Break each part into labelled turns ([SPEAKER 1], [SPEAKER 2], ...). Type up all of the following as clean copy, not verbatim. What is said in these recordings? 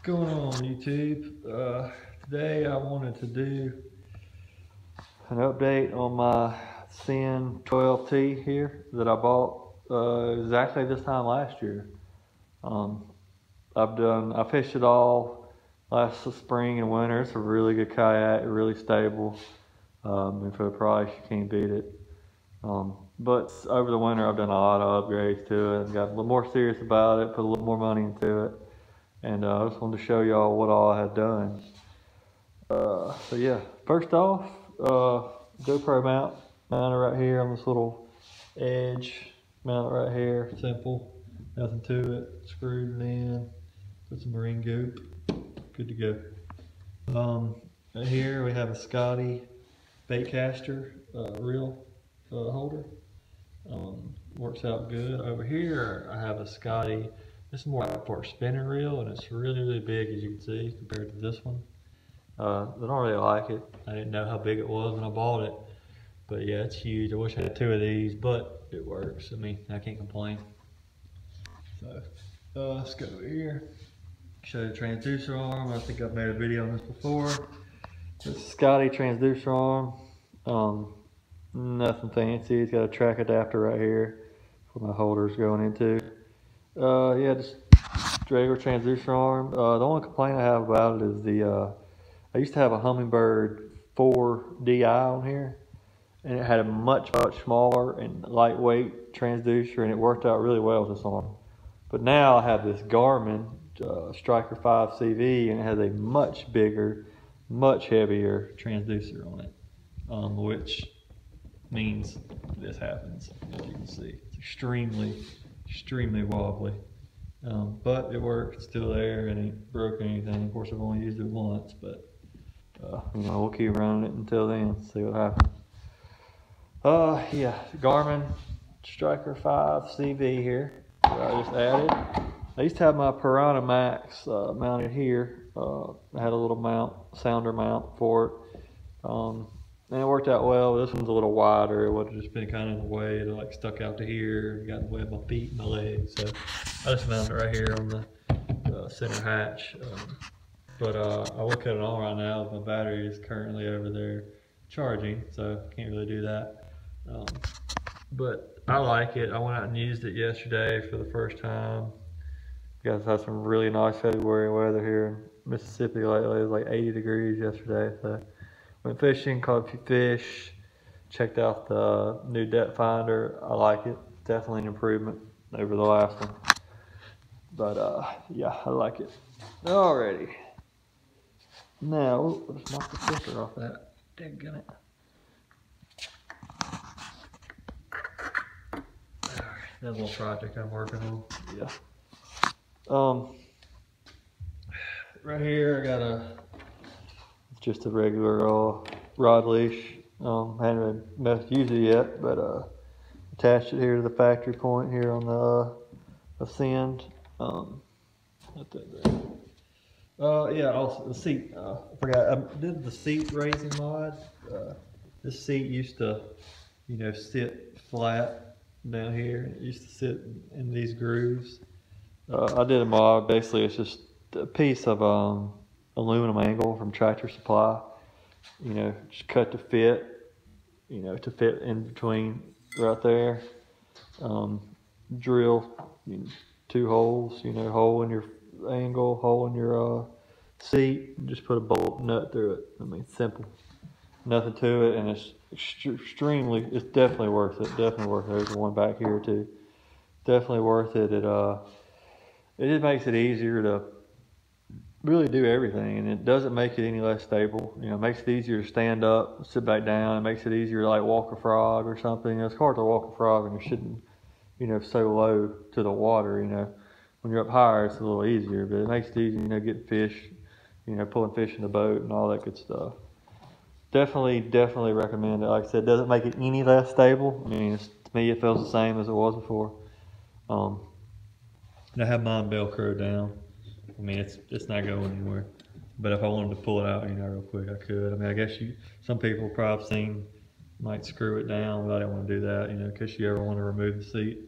[SPEAKER 1] going on, YouTube? Today I wanted to do an update on my Sin 12T here that I bought exactly this time last year. I fished it all last spring and winter. It's a really good kayak, really stable, and for the price you can't beat it. But over the winter I've done a lot of upgrades to it, got a little more serious about it, put a little more money into it. And I just wanted to show y'all what all I had done. So yeah, first off, GoPro mount, mounted right here on this little edge, mount it right here, simple, nothing to it, screwed it in, put some marine goop, good to go. Right here we have a Scotty bait caster reel holder, works out good. Over here I have a Scotty. This is more for a spinning reel, and it's really big, as you can see, compared to this one. I don't really like it. I didn't know how big it was when I bought it, but yeah, it's huge. I wish I had two of these, but it works. I mean, I can't complain. So let's go over here. Show the transducer arm. I think I've made a video on this before. It's Scotty transducer arm. Nothing fancy. It's got a track adapter right here for my holders going into. Yeah, just regular transducer arm. The only complaint I have about it is I used to have a Humminbird 4DI on here, and it had a much smaller and lightweight transducer, and it worked out really well with this arm. But now I have this Garmin Striker 5 CV, and it has a much bigger, much heavier transducer on it, which means this happens, as you can see. It's extremely wobbly, but it works. It's still there, and it ain't broken anything. Of course, I've only used it once, but we'll keep running it until then, see what happens. Yeah, Garmin Striker 5 CV here that I just added. I used to have my Piranha Max mounted here. I had a little sounder mount for it. And it worked out well. This one's a little wider. It would have just been kind of in the way. It like stuck out to here, got in the way of my feet and my legs. So I just mounted it right here on the center hatch. But I will cut it on right now. My battery is currently over there charging, so I can't really do that. But I like it. I went out and used it yesterday for the first time. You guys had some really nice February weather here in Mississippi lately. It was like 80 degrees yesterday. So went fishing, caught a few fish, checked out the new depth finder. I like it. Definitely an improvement over the last one. But yeah, I like it. Alrighty. Now, let's knock the filter off that. Daggone it. Alright, that's a little project I'm working on. Yeah. Right here I got just a regular rod leash. Haven't really used it yet, but attached it here to the factory point here on the Ascend. Yeah, also the seat. I forgot, I did the seat raising mod. This seat used to, sit flat down here. It used to sit in these grooves. I did a mod. Basically, it's just a piece of aluminum angle from Tractor Supply, just cut to fit, to fit in between right there. Drill 2 holes, hole in your angle, hole in your seat, and just put a bolt nut through it. I mean, simple, nothing to it, and it's it's definitely worth it. Definitely worth it. There's one back here too. Definitely worth it. It just makes it easier to really do everything, and it doesn't make it any less stable. It makes it easier to stand up, sit back down. It makes it easier to like walk a frog or something. It's hard to walk a frog when you're sitting, so low to the water. When you're up higher, it's a little easier, but it makes it easier, getting fish, pulling fish in the boat and all that good stuff. Definitely recommend it. Like I said, it doesn't make it any less stable. I mean, to me, it feels the same as it was before. And I have mine Velcro down. I mean, it's not going anywhere. But if I wanted to pull it out, real quick, I could. I mean, I guess some people probably might screw it down, but I didn't want to do that, in case you ever want to remove the seat.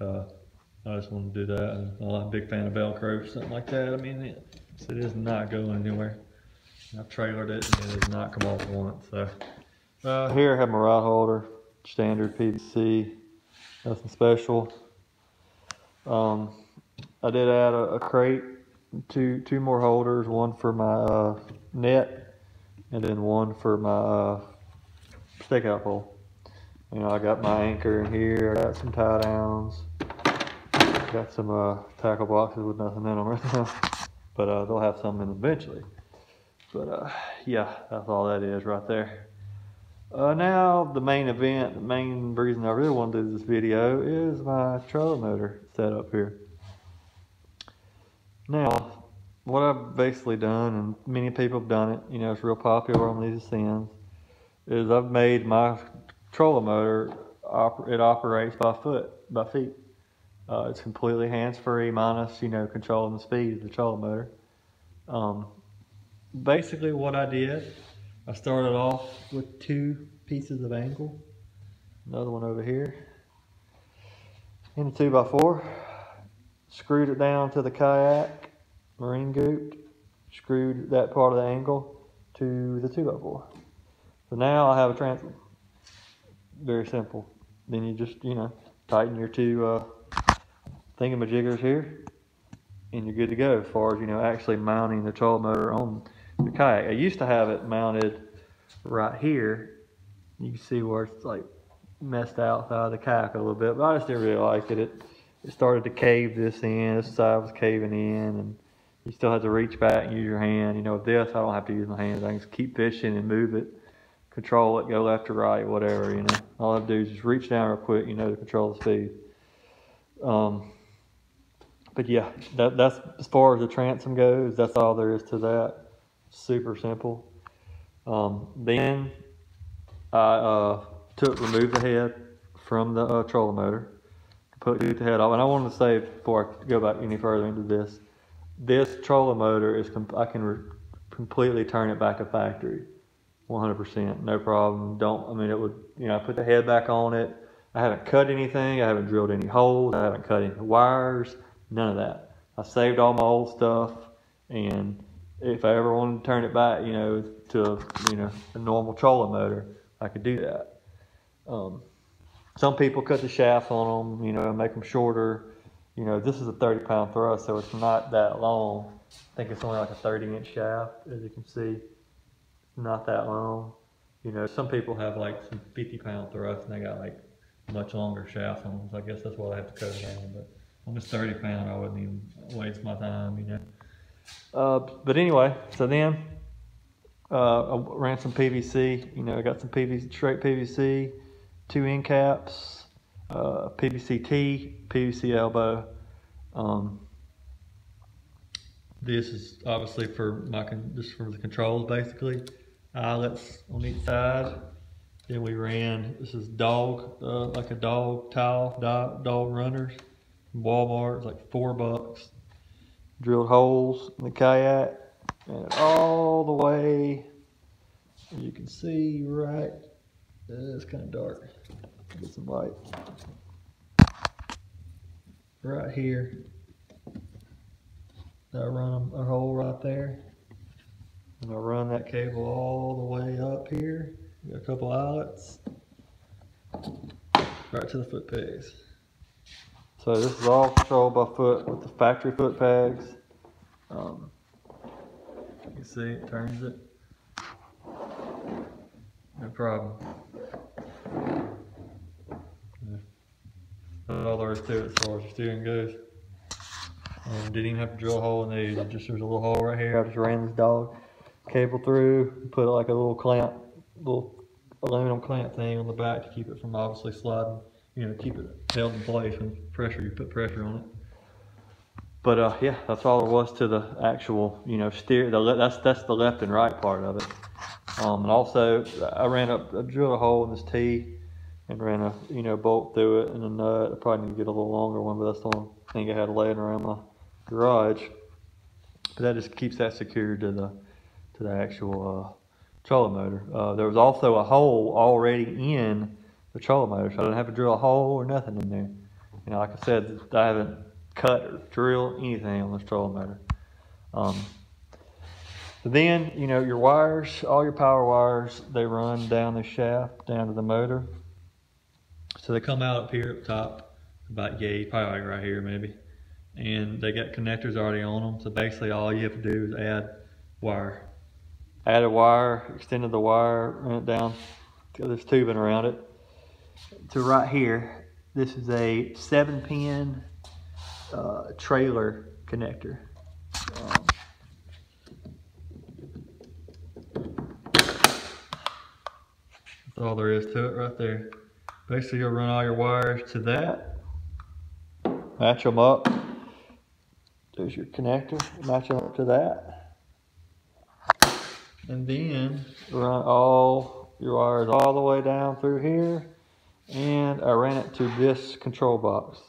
[SPEAKER 1] I just want to do that. I'm not a big fan of Velcro or something like that. I mean, So it is not going anywhere. I've trailered it and it does not come off once. So here I have my rod holder, standard PVC, nothing special. I did add a crate, two more holders, one for my net, and then one for my stakeout pole. You know, I got my anchor in here. I got some tie downs. Got some tackle boxes with nothing in them right now, but they'll have some in eventually. But yeah, that's all that is right there. Now the main event, the main reason I really want to do this video is my trolling motor set up here. Now, what I've basically done, and many people have done it, you know, it's real popular on these ascents, is I've made my trolling motor, it operates by feet. It's completely hands-free, minus, you know, controlling the speed of the trolling motor. Basically what I did, I started off with 2 pieces of angle, another one over here, and a 2x4, screwed it down to the kayak, marine goop, screwed that part of the angle to the 2x4. So now I have a transom. Very simple. Then you just, you know, tighten your 2 thingamajiggers here, and you're good to go as far as, you know, actually mounting the trolling motor on the kayak. I used to have it mounted right here. You can see where it's like messed outside of the kayak a little bit, but I just didn't really like it. It started to cave this in, this side was caving in, and you still have to reach back and use your hand. You know, with this, I don't have to use my hands. I can just keep fishing and move it, control it, go left or right, whatever, you know. All I have to do is just reach down real quick, you know, to control the speed. But yeah, that's as far as the transom goes, that's all there is to that. Super simple. Then I removed the head from the trolling motor, put the head off. And I wanted to say before I go back any further into this trolling motor is I can completely turn it back to factory, 100%, no problem. It would, you know, I put the head back on it. I haven't cut anything. I haven't drilled any holes. I haven't cut any wires. None of that. I saved all my old stuff, and if I ever wanted to turn it back, you know, to, you know, a normal trolling motor, I could do that. Some people cut the shafts on them, you know, make them shorter. You know, this is a 30-pound thrust, so it's not that long. I think it's only like a 30-inch shaft, as you can see. Not that long. You know, some people have like some 50-pound thrusts, and they got like much longer shafts on them, so I guess that's why I have to cut it down. But on this 30-pound, I wouldn't even waste my time, you know. But anyway, so then I ran some PVC. You know, I got some PVC, straight PVC, 2 end caps, PVC T, PVC elbow. This is obviously for just for the controls, basically. Eyelets on each side. Then we ran, this is like a dog towel, dog runners from Walmart. It's like $4. Drilled holes in the kayak, and all the way, as you can see, right, it's kind of dark, get some light, right here, I run a hole right there, and I run that cable all the way up here, got a couple eyelets, right to the foot pegs. So this is all controlled by foot with the factory foot pegs. You can see it turns it. No problem. That's all there is to it as far as the steering goes. Didn't even have to drill a hole in these. There's a little hole right here. I just ran this dog cable through, put like a little clamp, little aluminum clamp thing on the back to keep it from obviously sliding. You know, keep it held in place when you put pressure on it. But yeah, that's all there was to the actual, you know, steer. That's the left and right part of it. And also, I drilled a hole in this T and ran a, you know, bolt through it and a nut. I probably need to get a little longer one, but that's the only thing I had laying around my garage. But that just keeps that secured to the actual trolling motor. There was also a hole already in the trolling motor, so I didn't have to drill a hole or nothing in there. You know, like I said, I haven't cut or drill anything on this trolling motor. So then, you know, your wires, all your power wires, they run down the shaft, down to the motor. So they come out up here up top, about yay, probably like right here maybe. And they got connectors already on them. So basically all you have to do is add wire. Add a wire, extended the wire, run it down, there's tubing around it. To right here, this is a 7-pin trailer connector. That's all there is to it right there. Basically you'll run all your wires to that, match them up. There's your connector, match them up to that. And then run all your wires all the way down through here. And I ran it to this control box.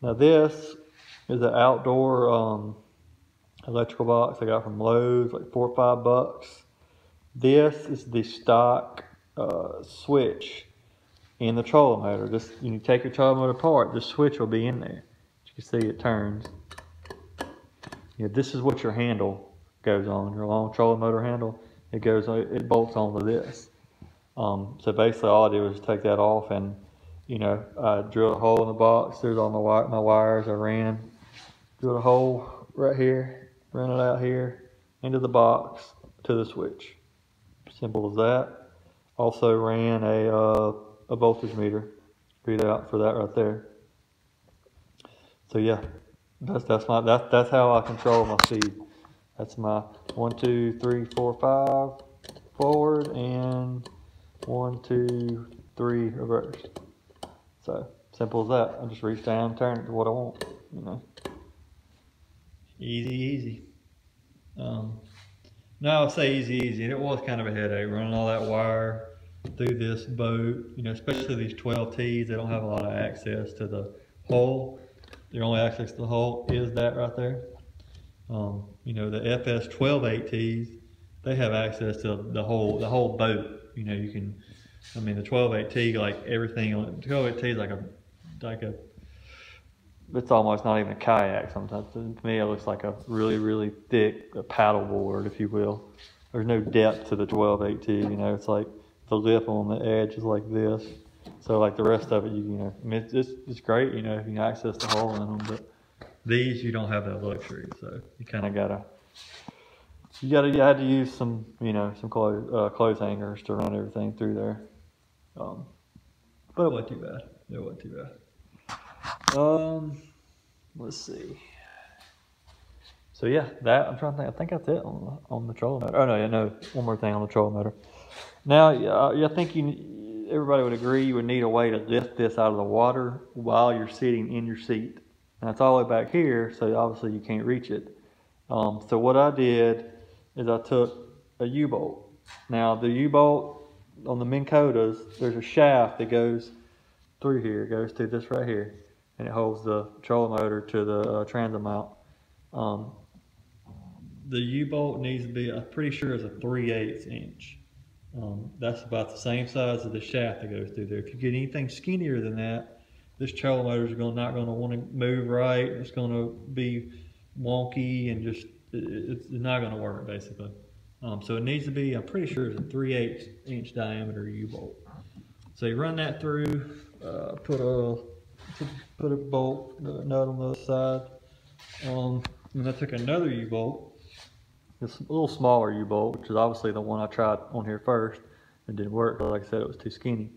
[SPEAKER 1] Now this is an outdoor electrical box I got from Lowe's, like $4 or $5. This is the stock switch in the trolling motor. Just when you take your trolling motor apart, the switch will be in there. You can see it turns. Yeah, this is what your handle goes on. Your long trolling motor handle. It bolts onto this. So basically, all I did was take that off, and you know, I drilled a hole in the box. There's all my wires. I drilled a hole right here, ran it out here into the box to the switch. Simple as that. Also ran a voltage meter, read out for that right there. So yeah, that's how I control my speed. That's my 1, 2, 3, 4, 5 forward and 1, 2, 3 reverse. So simple as that. I just reach down, turn it to what I want. You know, easy. No, I'll say easy. And it was kind of a headache running all that wire through this boat. You know, especially these 12Ts, they don't have a lot of access to the hole. Their only access to the hole is that right there. You know, the FS 12-8Ts, they have access to the whole boat. You know, you can, I mean, the 12-8T, like everything on it, 12-8T is like a, it's almost not even a kayak sometimes. To me, it looks like a really thick paddle board, if you will. There's no depth to the 12-8T, you know, it's like the lip on the edge is like this. So like the rest of it, you know, I mean, it's great, you know, if you can access the hole in them, but these, you don't have that luxury, so you kind of you had to use some, you know, some clothes hangers to run everything through there. But it wasn't too bad. Let's see. So yeah, that I'm trying to think. I think that's it on the trolling motor. Oh no, one more thing on the trolling motor. Now, I think everybody would agree you would need a way to lift this out of the water while you're sitting in your seat. And it's all the way back here, so obviously you can't reach it. So what I did is I took a U-bolt. Now the U-bolt on the Minn Kotas, there's a shaft that goes through here. It goes through this right here, and it holds the trolling motor to the transit mount. The U-bolt needs to be, I'm pretty sure, it's a 3/8 inch. That's about the same size as the shaft that goes through there. If you get anything skinnier than that, this trolling motor is not going to want to move right. It's going to be wonky and just, it's not going to work basically. So it needs to be, I'm pretty sure it's a 3/8 inch diameter U-bolt. So you run that through, put a bolt, nut on the other side. And I took another U-bolt, this little smaller U-bolt, which is obviously the one I tried on here first. It didn't work, but like I said, it was too skinny.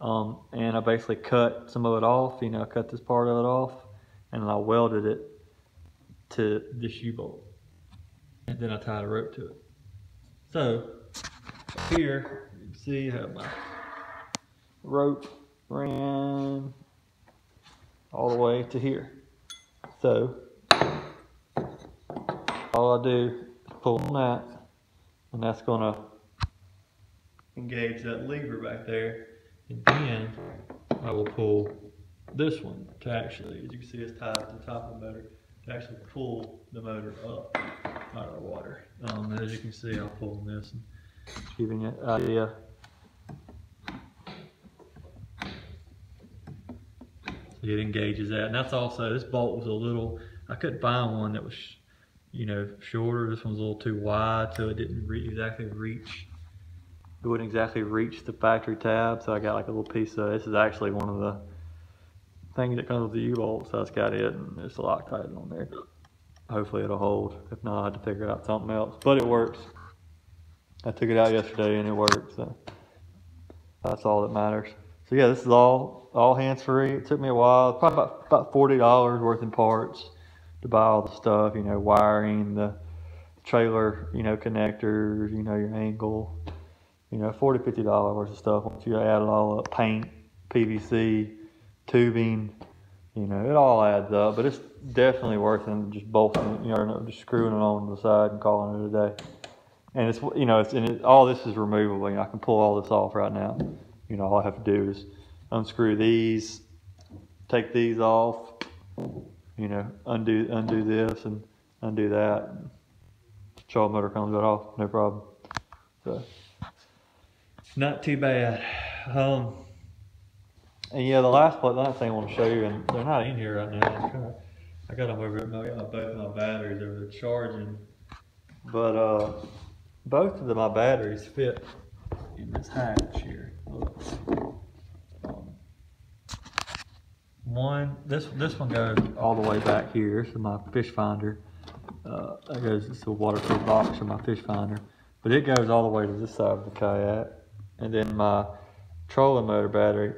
[SPEAKER 1] And I basically cut some of it off, you know, I cut this part of it off, and then I welded it to this U-bolt. And then I tied a rope to it. So, up here, you can see I have my rope ran all the way to here. So, all I do is pull on that, and that's going to engage that lever back there. And then I will pull this one to actually, as you can see, it's tied to the top of the motor, to actually pull the motor up out of the water. And as you can see, I'm pulling this and giving it an idea. So it engages that. And that's also, this bolt was a little, I couldn't find one that was you know, shorter. This one's a little too wide, so it didn't exactly reach. It wouldn't exactly reach the factory tab, so I got like a little piece of. This is actually one of the things that comes with the U-bolt, so that's got it, and it's Loctite on there. Hopefully it'll hold. If not, I had to figure out something else, but it works. I took it out yesterday and it works, so that's all that matters. So yeah, this is all hands-free. It took me a while, probably about $40 worth in parts to buy all the stuff, you know, wiring, the trailer, you know, connectors, you know, your angle, you know, $40, $50 worth of stuff. Once you add it all up, paint, PVC, tubing, you know, it all adds up, but it's definitely worth it just bolting, you know, just screwing it on the side and calling it a day. And it's, you know, all this is removable. You know, I can pull all this off right now. You know, all I have to do is unscrew these, take these off, you know, undo this and undo that. Control motor comes right off, no problem. So, not too bad. And yeah, the last thing I want to show you, and they're not in here right now. I got them over at both my batteries over there charging, but both of my batteries fit in this hatch here. This one goes all the way back here. This is my fish finder. That goes, it's a waterproof box for my fish finder, but it goes all the way to this side of the kayak. And then my trolling motor battery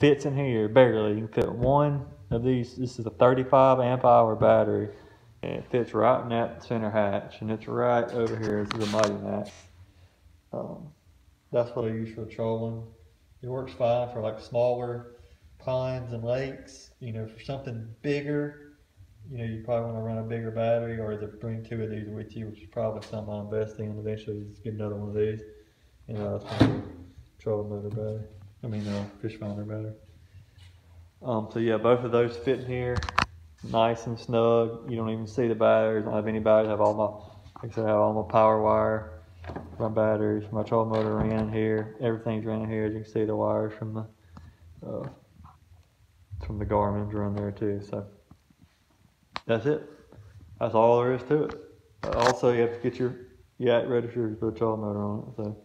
[SPEAKER 1] fits in here barely. You can fit one of these. This is a 35 amp hour battery, and it fits right in that center hatch, and it's right over here. This is a Mighty Max. That's what I use for the trolling. It works fine for like smaller ponds and lakes. You know, for something bigger, you know, you probably want to run a bigger battery, or either bring two of these with you, which is probably something I'll invest in eventually. Just get another one of these. You know, that's my trolling motor battery. I mean, fish finder battery. So yeah, both of those fit in here, nice and snug. You don't even see the batteries. I don't have any batteries. I have all my, like I said, I have all my power wire, my batteries, my trolling motor ran in here. Everything's running here. As you can see, the wires from the Garmin's run there too. So that's it. That's all there is to it. Also, you have to get your yak registered to put a trolling motor on it. So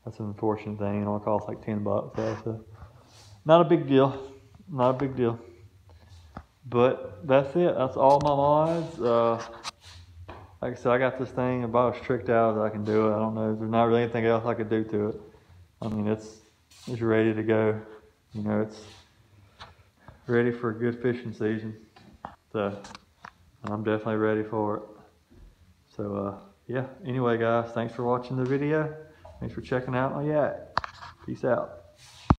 [SPEAKER 1] that's an unfortunate thing. It only costs like $10. So not a big deal. Not a big deal. But that's it. That's all my mods. Like I said, I got this thing about as tricked out as I can do it. I don't know. There's not really anything else I could do to it. I mean, it's ready to go. You know, it's ready for a good fishing season. So I'm definitely ready for it. So yeah. Anyway, guys, thanks for watching the video. Thanks for checking out my yak. Peace out.